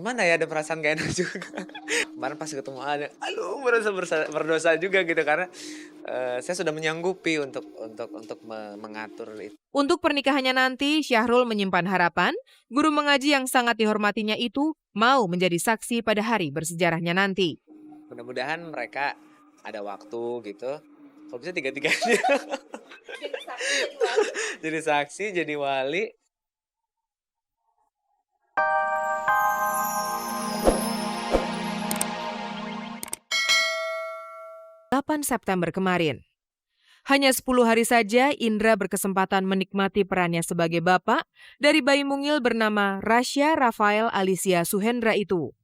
gimana ya, ada perasaan gak enak juga. Kemarin pas ketemu ada, aduh merasa berdosa juga gitu karena, saya sudah menyanggupi untuk mengatur itu. Untuk pernikahannya nanti, Syahrul menyimpan harapan guru mengaji yang sangat dihormatinya itu mau menjadi saksi pada hari bersejarahnya nanti. Mudah-mudahan mereka ada waktu gitu, kalau bisa tiga-tiganya. Jadi saksi, jadi wali. 8 September kemarin. Hanya 10 hari saja Indra berkesempatan menikmati perannya sebagai bapak dari bayi mungil bernama Rasya Rafael Alicia Suhendra itu.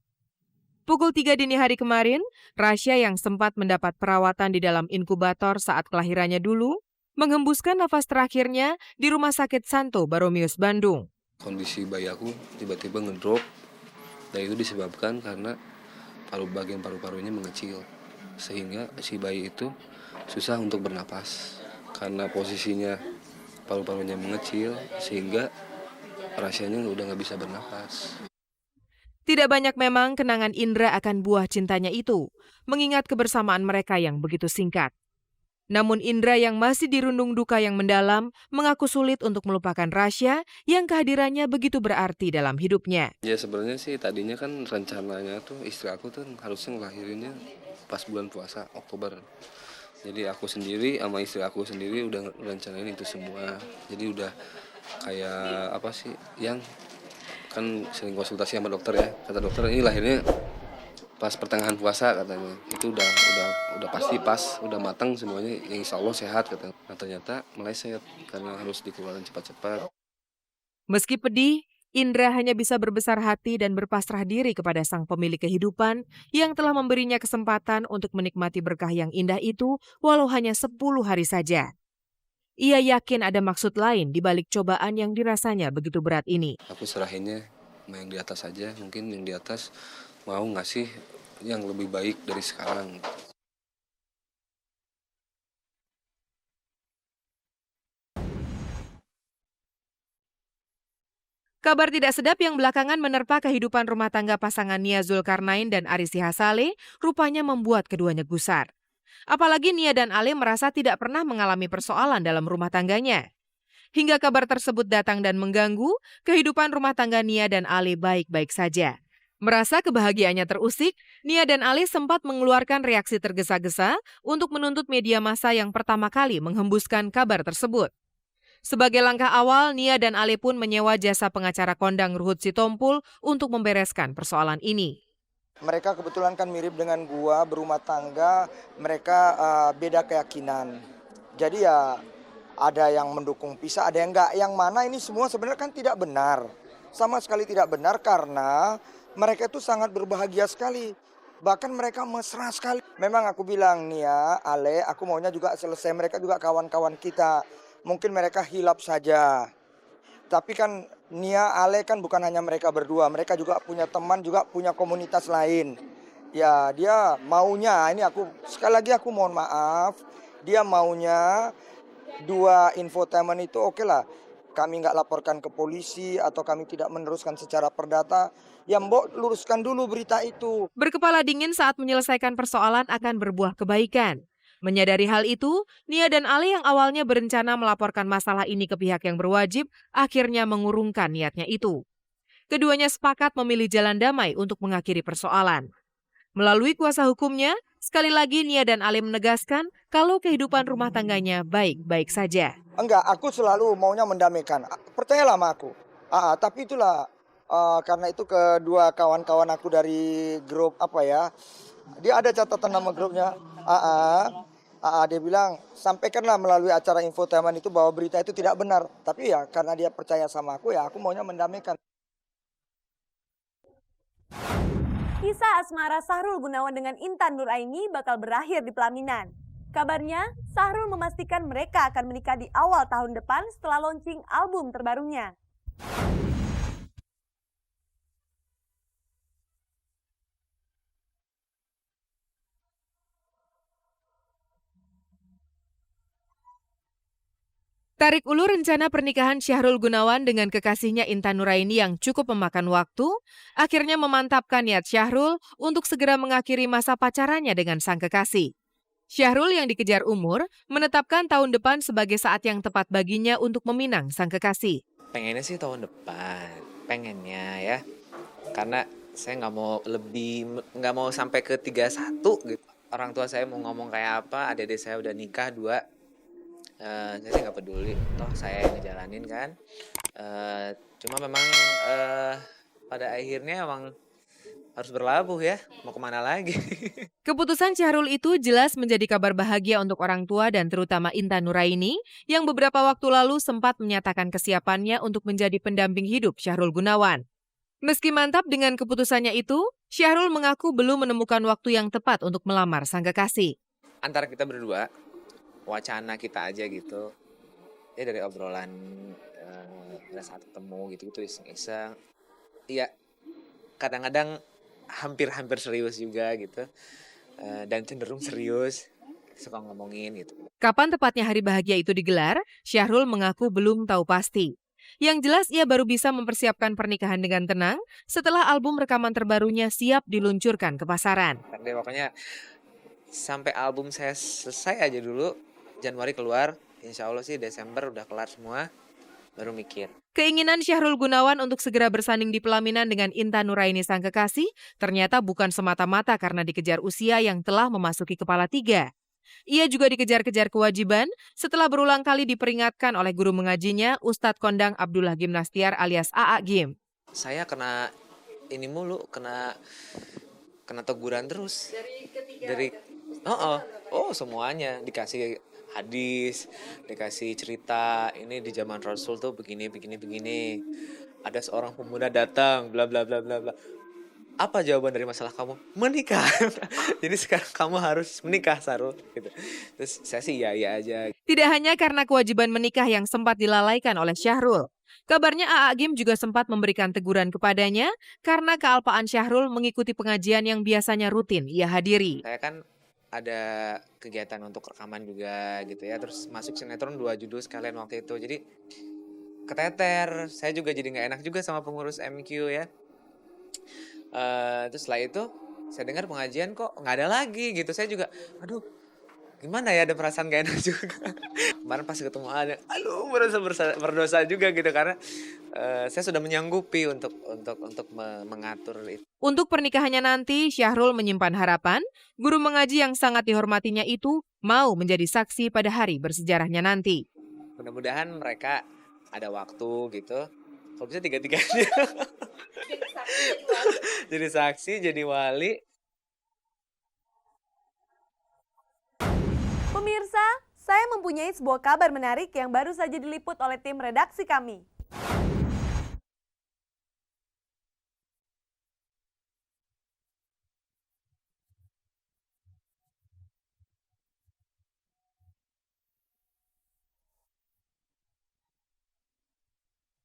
Pukul 3 dini hari kemarin, Rasya yang sempat mendapat perawatan di dalam inkubator saat kelahirannya dulu, menghembuskan nafas terakhirnya di Rumah Sakit Santo Baromius Bandung. Kondisi bayi aku tiba-tiba ngedrop, dan itu disebabkan karena bagian paru-parunya mengecil. Sehingga si bayi itu susah untuk bernapas. Karena posisinya paru-parunya mengecil, sehingga Rasyanya udah nggak bisa bernapas. Tidak banyak memang kenangan Indra akan buah cintanya itu, mengingat kebersamaan mereka yang begitu singkat. Namun Indra yang masih dirundung duka yang mendalam mengaku sulit untuk melupakan Rasya yang kehadirannya begitu berarti dalam hidupnya. Ya sebenarnya sih tadinya kan rencananya tuh istri aku tuh harusnya ngelahirinnya pas bulan puasa Oktober. Jadi aku sendiri sama istri aku sendiri udah rencanain itu semua. Jadi udah kayak apa sih yang kan sering konsultasi sama dokter ya. Kata dokter ini lahirnya pas pertengahan puasa katanya. Itu udah pasti pas, udah matang semuanya, yang insya Allah sehat katanya. Nah ternyata meleset karena harus dikeluarin cepat-cepat. Meski pedih, Indra hanya bisa berbesar hati dan berpasrah diri kepada sang pemilik kehidupan yang telah memberinya kesempatan untuk menikmati berkah yang indah itu walau hanya 10 hari saja. Ia yakin ada maksud lain di balik cobaan yang dirasanya begitu berat ini. Aku serahinnya sama yang di atas aja, mungkin yang di atas mau ngasih yang lebih baik dari sekarang. Kabar tidak sedap yang belakangan menerpa kehidupan rumah tangga pasangan Nia Zulkarnain dan Ari Sihasale rupanya membuat keduanya gusar. Apalagi Nia dan Ale merasa tidak pernah mengalami persoalan dalam rumah tangganya. Hingga kabar tersebut datang dan mengganggu, kehidupan rumah tangga Nia dan Ale baik-baik saja. Merasa kebahagiaannya terusik, Nia dan Ale sempat mengeluarkan reaksi tergesa-gesa untuk menuntut media massa yang pertama kali menghembuskan kabar tersebut. Sebagai langkah awal, Nia dan Ale pun menyewa jasa pengacara kondang Ruhut Sitompul untuk membereskan persoalan ini. Mereka kebetulan kan mirip dengan gua, berumah tangga, mereka beda keyakinan. Jadi ya ada yang mendukung pisah, ada yang enggak. Yang mana ini semua sebenarnya kan tidak benar. Sama sekali tidak benar karena mereka itu sangat berbahagia sekali. Bahkan mereka mesra sekali. Memang aku bilang Nia, Ale, aku maunya juga selesai. Mereka juga kawan-kawan kita. Mungkin mereka hilap saja. Tapi kan Nia, Ale kan bukan hanya mereka berdua. Mereka juga punya teman, juga punya komunitas lain. Ya dia maunya, ini aku sekali lagi aku mohon maaf. Dia maunya dua infotainment itu oke lah. Kami nggak laporkan ke polisi atau kami tidak meneruskan secara perdata. Ya mbok luruskan dulu berita itu. Berkepala dingin saat menyelesaikan persoalan akan berbuah kebaikan. Menyadari hal itu, Nia dan Ale yang awalnya berencana melaporkan masalah ini ke pihak yang berwajib, akhirnya mengurungkan niatnya itu. Keduanya sepakat memilih jalan damai untuk mengakhiri persoalan. Melalui kuasa hukumnya, sekali lagi Nia dan Ale menegaskan kalau kehidupan rumah tangganya baik-baik saja. Enggak, aku selalu maunya mendamaikan. Percayalah sama aku. Tapi itulah karena itu kedua kawan-kawan aku dari grup apa ya. Dia ada catatan nama grupnya. Dia bilang sampaikanlah melalui acara infotainment itu bahwa berita itu tidak benar. Tapi ya karena dia percaya sama aku ya aku maunya mendamaikan. Kisah asmara Sahrul Gunawan dengan Intan Nuraini bakal berakhir di pelaminan. Kabarnya, Sahrul memastikan mereka akan menikah di awal tahun depan setelah launching album terbarunya. Tarik ulur rencana pernikahan Syahrul Gunawan dengan kekasihnya Intan Nuraini yang cukup memakan waktu, akhirnya memantapkan niat Syahrul untuk segera mengakhiri masa pacarannya dengan sang kekasih. Syahrul yang dikejar umur menetapkan tahun depan sebagai saat yang tepat baginya untuk meminang sang kekasih. Pengennya sih tahun depan, pengennya ya. Karena saya nggak mau sampai ke 31 gitu. Orang tua saya mau ngomong kayak apa, adik-adik saya udah nikah 2. Saya sih nggak peduli, toh saya yang ngejalanin kan. Cuma memang pada akhirnya emang harus berlabuh ya, mau kemana lagi. Keputusan Syahrul itu jelas menjadi kabar bahagia untuk orang tua dan terutama Intan Nuraini yang beberapa waktu lalu sempat menyatakan kesiapannya untuk menjadi pendamping hidup Syahrul Gunawan. Meski mantap dengan keputusannya itu, Syahrul mengaku belum menemukan waktu yang tepat untuk melamar sang kekasih. Antara kita berdua, wacana kita aja gitu. Ya dari obrolan pada saat ketemu gitu iseng-iseng. Iya, kadang-kadang hampir serius juga gitu. Dan cenderung serius, suka ngomongin gitu. Kapan tepatnya hari bahagia itu digelar, Syahrul mengaku belum tahu pasti. Yang jelas ia baru bisa mempersiapkan pernikahan dengan tenang setelah album rekaman terbarunya siap diluncurkan ke pasaran. Tapi pokoknya sampai album saya selesai aja dulu, Januari keluar, insya Allah sih Desember udah kelar semua, baru mikir. Keinginan Syahrul Gunawan untuk segera bersanding di pelaminan dengan Intan Nuraini sang kekasih ternyata bukan semata-mata karena dikejar usia yang telah memasuki kepala 3. Ia juga dikejar-kejar kewajiban setelah berulang kali diperingatkan oleh guru mengajinya Ustadz Kondang Abdullah Gimnastiar alias AA Gim. Saya kena ini mulu, kena teguran terus. Dari semuanya dikasih hadis, dikasih cerita, ini di zaman Rasul tuh begini. Ada seorang pemuda datang, bla bla bla bla bla. Apa jawaban dari masalah kamu? Menikah. Jadi sekarang kamu harus menikah, Sarul. Gitu. Terus saya sih iya aja. Tidak hanya karena kewajiban menikah yang sempat dilalaikan oleh Syahrul. Kabarnya AA Gim juga sempat memberikan teguran kepadanya karena kealpaan Syahrul mengikuti pengajian yang biasanya rutin ia hadiri. Saya kan ada kegiatan untuk rekaman juga gitu ya. Terus masuk sinetron 2 judul sekalian waktu itu. Jadi keteter. Saya juga jadi nggak enak juga sama pengurus MQ ya. Terus setelah itu saya dengar pengajian kok nggak ada lagi gitu. Saya juga aduh gimana ya, ada perasaan gak enak juga. Kemarin pas ketemu ada merasa berdosa juga gitu karena saya sudah menyanggupi untuk mengatur itu. Untuk pernikahannya nanti, Syahrul menyimpan harapan guru mengaji yang sangat dihormatinya itu mau menjadi saksi pada hari bersejarahnya nanti. Mudah-mudahan mereka ada waktu gitu. Kalau bisa 3-3-nya. Jadi saksi, jadi wali. Pemirsa, saya mempunyai sebuah kabar menarik yang baru saja diliput oleh tim redaksi kami.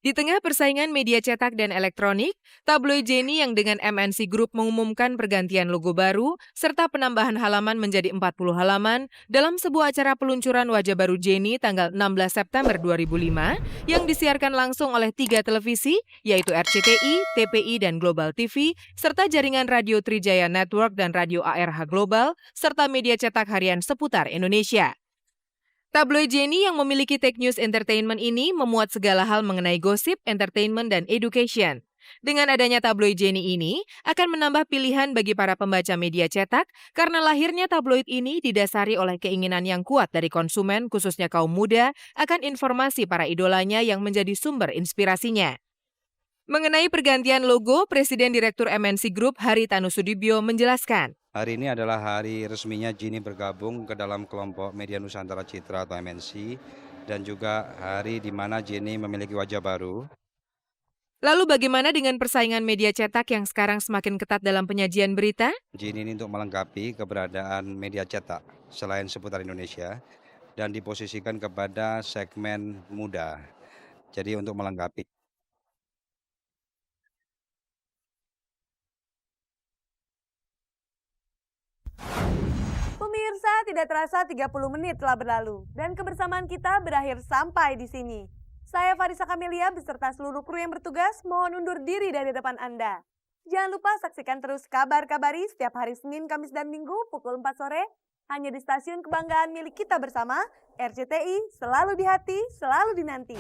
Di tengah persaingan media cetak dan elektronik, tabloid Jenny yang dengan MNC Group mengumumkan pergantian logo baru serta penambahan halaman menjadi 40 halaman dalam sebuah acara peluncuran wajah baru Jenny tanggal 16 September 2005 yang disiarkan langsung oleh 3 televisi yaitu RCTI, TPI, dan Global TV serta jaringan Radio Trijaya Network dan Radio ARH Global serta media cetak harian seputar Indonesia. Tabloid Jenny yang memiliki Tech News Entertainment ini memuat segala hal mengenai gosip, entertainment, dan education. Dengan adanya tabloid Jenny ini akan menambah pilihan bagi para pembaca media cetak karena lahirnya tabloid ini didasari oleh keinginan yang kuat dari konsumen khususnya kaum muda akan informasi para idolanya yang menjadi sumber inspirasinya. Mengenai pergantian logo, Presiden Direktur MNC Group Haritanu Sudibyo menjelaskan. Hari ini adalah hari resminya Jenny bergabung ke dalam kelompok Media Nusantara Citra atau MNC dan juga hari di mana Jenny memiliki wajah baru. Lalu bagaimana dengan persaingan media cetak yang sekarang semakin ketat dalam penyajian berita? Jenny ini untuk melengkapi keberadaan media cetak selain seputar Indonesia dan diposisikan kepada segmen muda. Jadi untuk melengkapi. Pemirsa, tidak terasa 30 menit telah berlalu dan kebersamaan kita berakhir sampai di sini. Saya Farisa Kamelia beserta seluruh kru yang bertugas mohon undur diri dari depan Anda. Jangan lupa saksikan terus Kabar-Kabari setiap hari Senin, Kamis, dan Minggu pukul 4 sore hanya di stasiun kebanggaan milik kita bersama, RCTI, selalu di hati, selalu dinanti.